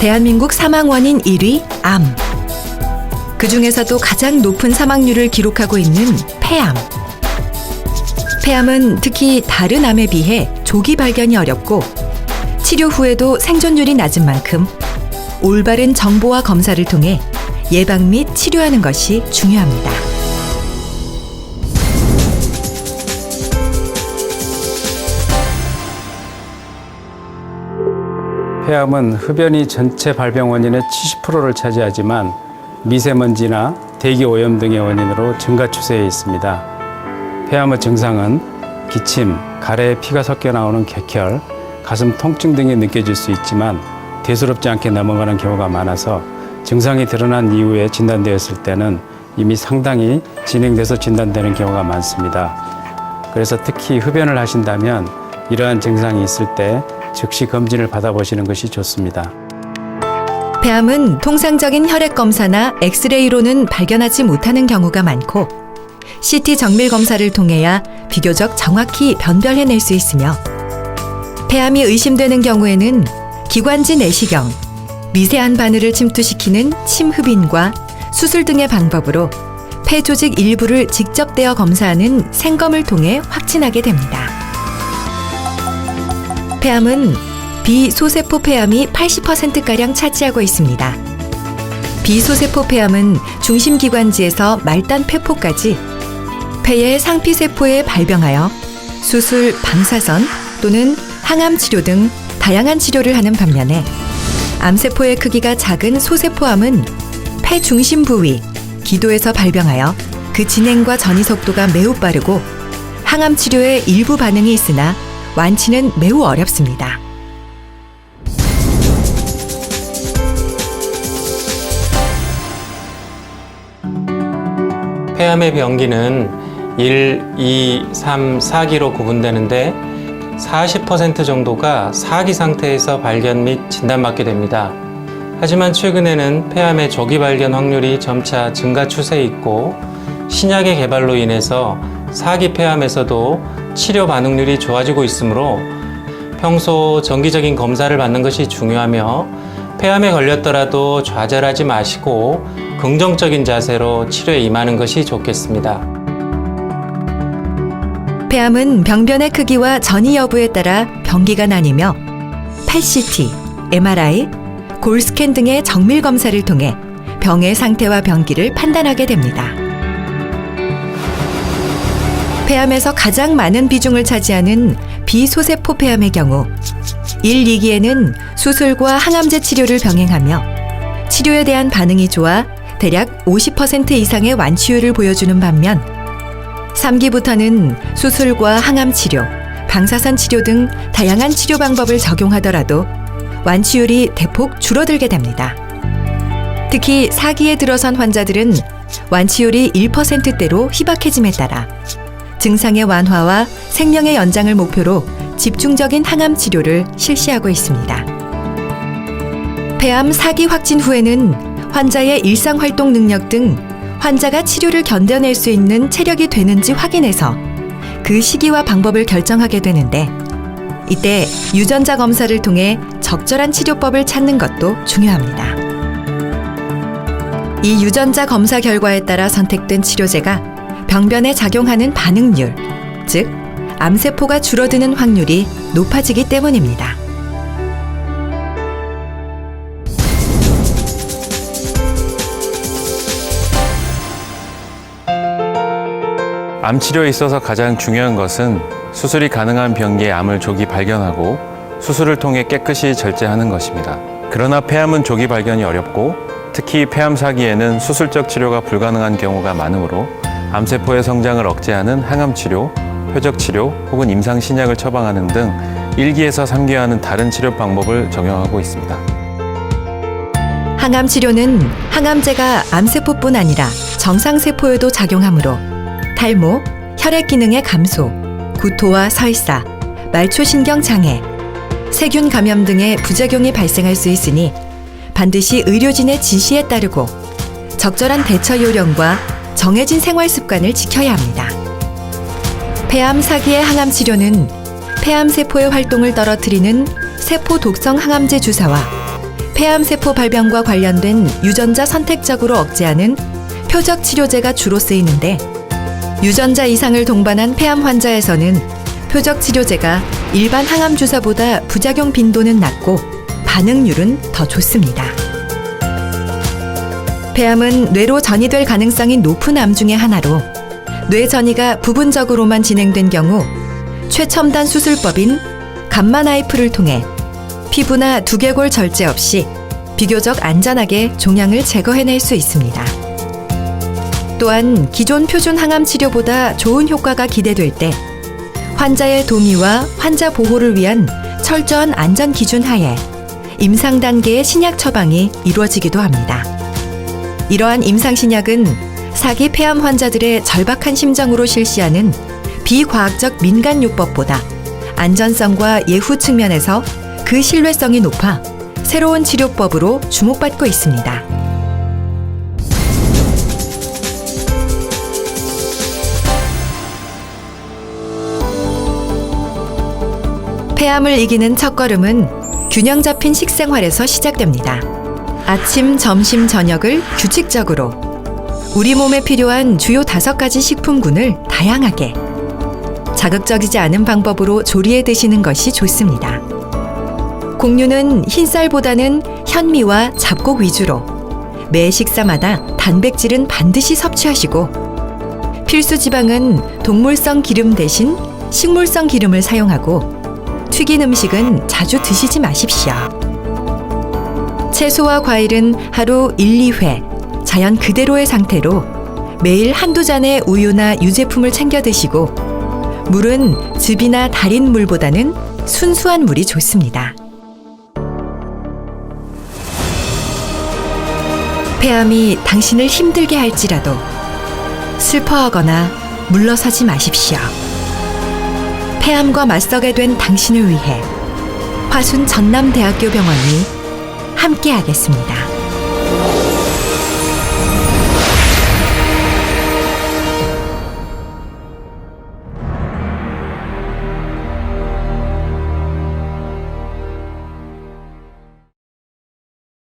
대한민국 사망 원인 1위 암. 그 중에서도 가장 높은 사망률을 기록하고 있는 폐암. 폐암은 특히 다른 암에 비해 조기 발견이 어렵고 치료 후에도 생존율이 낮은 만큼 올바른 정보와 검사를 통해 예방 및 치료하는 것이 중요합니다. 폐암은 흡연이 전체 발병 원인의 70%를 차지하지만 미세먼지나 대기 오염 등의 원인으로 증가 추세에 있습니다. 폐암의 증상은 기침, 가래에 피가 섞여 나오는 객혈, 가슴 통증 등이 느껴질 수 있지만 대수롭지 않게 넘어가는 경우가 많아서 증상이 드러난 이후에 진단되었을 때는 이미 상당히 진행돼서 진단되는 경우가 많습니다. 그래서 특히 흡연을 하신다면 이러한 증상이 있을 때 즉시 검진을 받아보시는 것이 좋습니다. 폐암은 통상적인 혈액 검사나 엑스레이로는 발견하지 못하는 경우가 많고 CT 정밀 검사를 통해야 비교적 정확히 변별해낼 수 있으며 폐암이 의심되는 경우에는 기관지 내시경, 미세한 바늘을 침투시키는 침흡인과 수술 등의 방법으로 폐 조직 일부를 직접 떼어 검사하는 생검을 통해 확진하게 됩니다. 폐암은 비소세포 폐암이 80%가량 차지하고 있습니다. 비소세포 폐암은 중심기관지에서 말단 폐포까지 폐의 상피세포에 발병하여 수술, 방사선 또는 항암 치료 등 다양한 치료를 하는 반면에 암세포의 크기가 작은 소세포암은 폐 중심 부위, 기도에서 발병하여 그 진행과 전이 속도가 매우 빠르고 항암 치료에 일부 반응이 있으나 완치는 매우 어렵습니다. 폐암의 병기는 1, 2, 3, 4기로 구분되는데 40% 정도가 4기 상태에서 발견 및 진단받게 됩니다. 하지만 최근에는 폐암의 조기 발견 확률이 점차 증가 추세에 있고 신약의 개발로 인해서 4기 폐암에서도 치료 반응률이 좋아지고 있으므로 평소 정기적인 검사를 받는 것이 중요하며 폐암에 걸렸더라도 좌절하지 마시고 긍정적인 자세로 치료에 임하는 것이 좋겠습니다. 폐암은 병변의 크기와 전이 여부에 따라 병기가 나뉘며 펫CT, MRI, 골스캔 등의 정밀 검사를 통해 병의 상태와 병기를 판단하게 됩니다. 폐암에서 가장 많은 비중을 차지하는 비소세포 폐암의 경우 1, 2기에는 수술과 항암제 치료를 병행하며 치료에 대한 반응이 좋아 대략 50% 이상의 완치율을 보여주는 반면 3기부터는 수술과 항암 치료, 방사선 치료 등 다양한 치료 방법을 적용하더라도 완치율이 대폭 줄어들게 됩니다. 특히 4기에 들어선 환자들은 완치율이 1%대로 희박해짐에 따라 증상의 완화와 생명의 연장을 목표로 집중적인 항암 치료를 실시하고 있습니다. 폐암 4기 확진 후에는 환자의 일상활동 능력 등 환자가 치료를 견뎌낼 수 있는 체력이 되는지 확인해서 그 시기와 방법을 결정하게 되는데 이때 유전자 검사를 통해 적절한 치료법을 찾는 것도 중요합니다. 이 유전자 검사 결과에 따라 선택된 치료제가 병변에 작용하는 반응률, 즉 암세포가 줄어드는 확률이 높아지기 때문입니다. 암 치료에 있어서 가장 중요한 것은 수술이 가능한 병기의 암을 조기 발견하고 수술을 통해 깨끗이 절제하는 것입니다. 그러나 폐암은 조기 발견이 어렵고 특히 폐암 4기에는 수술적 치료가 불가능한 경우가 많으므로 암세포의 성장을 억제하는 항암 치료, 표적 치료 혹은 임상 신약을 처방하는 등 1기에서 3기와는 다른 치료 방법을 적용하고 있습니다. 항암 치료는 항암제가 암세포뿐 아니라 정상세포에도 작용하므로 탈모, 혈액 기능의 감소, 구토와 설사, 말초신경 장애, 세균 감염 등의 부작용이 발생할 수 있으니 반드시 의료진의 지시에 따르고 적절한 대처 요령과 정해진 생활 습관을 지켜야 합니다. 폐암 4기의 항암 치료는 폐암 세포의 활동을 떨어뜨리는 세포 독성 항암제 주사와 폐암세포 발병과 관련된 유전자 선택적으로 억제하는 표적 치료제가 주로 쓰이는데 유전자 이상을 동반한 폐암 환자에서는 표적 치료제가 일반 항암 주사보다 부작용 빈도는 낮고 반응률은 더 좋습니다. 폐암은 뇌로 전이될 가능성이 높은 암 중의 하나로 뇌 전이가 부분적으로만 진행된 경우 최첨단 수술법인 감마 나이프를 통해 피부나 두개골 절제 없이 비교적 안전하게 종양을 제거해낼 수 있습니다. 또한 기존 표준 항암 치료보다 좋은 효과가 기대될 때 환자의 동의와 환자 보호를 위한 철저한 안전 기준 하에 임상 단계의 신약 처방이 이루어지기도 합니다. 이러한 임상 신약은 사기 폐암 환자들의 절박한 심정으로 실시하는 비과학적 민간요법보다 안전성과 예후 측면에서 그 신뢰성이 높아 새로운 치료법으로 주목받고 있습니다. 폐암을 이기는 첫걸음은 균형 잡힌 식생활에서 시작됩니다. 아침, 점심, 저녁을 규칙적으로 우리 몸에 필요한 주요 5가지 식품군을 다양하게 자극적이지 않은 방법으로 조리해 드시는 것이 좋습니다. 곡류는 흰쌀보다는 현미와 잡곡 위주로 매 식사마다 단백질은 반드시 섭취하시고 필수 지방은 동물성 기름 대신 식물성 기름을 사용하고 튀긴 음식은 자주 드시지 마십시오. 채소와 과일은 하루 1, 2회 자연 그대로의 상태로 매일 한두 잔의 우유나 유제품을 챙겨 드시고 물은 즙이나 달인 물보다는 순수한 물이 좋습니다. 폐암이 당신을 힘들게 할지라도 슬퍼하거나 물러서지 마십시오. 폐암과 맞서게 된 당신을 위해 화순 전남대학교 병원이 함께하겠습니다.